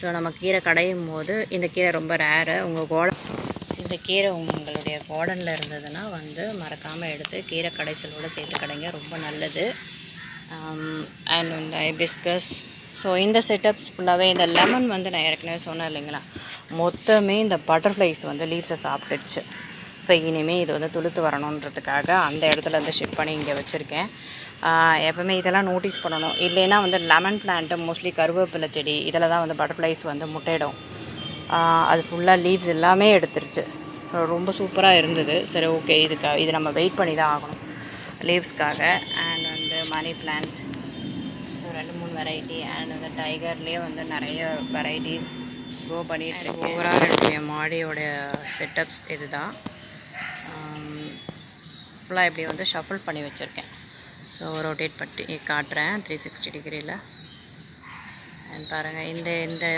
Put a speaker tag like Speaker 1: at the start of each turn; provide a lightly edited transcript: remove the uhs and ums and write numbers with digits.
Speaker 1: So நம்ம கீரை கடையும் போது இந்த கீரை ரொம்ப ரேரு. இந்த கீரை உங்களுடைய கார்டனில் இருந்ததுன்னா வந்து மறக்காமல் எடுத்து கீரை கடைசலோடு சேர்த்து கடைங்க, ரொம்ப நல்லது. அண்ட் இந்த ஹைபிஸ்கஸ். ஸோ இந்த செட்டப்ஸ் ஃபுல்லாகவே இந்த லெமன் வந்து நான் ஏற்கனவே சொன்னேன் இல்லைங்களா, மொத்தமே இந்த பட்டர்ஃப்ளைஸ் வந்து லீவ்ஸை சாப்பிட்டுடுச்சு. ஸோ இனிமேல் இது வந்து துளுத்து வரணுன்றதுக்காக அந்த இடத்துல வந்து ஷிஃப்ட் பண்ணி இங்கே வச்சுருக்கேன். எப்போவுமே இதெல்லாம் நோட்டீஸ் பண்ணணும். இல்லைன்னா வந்து லெமன் பிளான்ட்டு, மோஸ்ட்லி கருவேப்பிலை செடி, இதில் தான் வந்து பட்டர்ஃப்ளைஸ் வந்து முட்டையிடும். அது ஃபுல்லாக லீவ்ஸ் எல்லாமே எடுத்துருச்சு. ஸோ ரொம்ப சூப்பராக இருந்தது. சரி, ஓகே, இது நம்ம வெயிட் பண்ணி தான் ஆகணும் லீவ்ஸ்க்காக. அண்ட் வந்து money plant, so 2-3 variety. And அந்த டைகர்லேயே வந்து நிறைய வெரைட்டிஸ் க்ரோ பண்ணிட்டு ஓவரால் என்னுடைய மாடியோடைய செட்டப்ஸ் இது தான். ஃபுல்லாக இப்படி வந்து ஷஃபிள் பண்ணி வச்சுருக்கேன். ஸோ ரொட்டேட் பண்ணி காட்டுறேன் 360 டிகிரியில். அண்ட் பாருங்கள், இந்த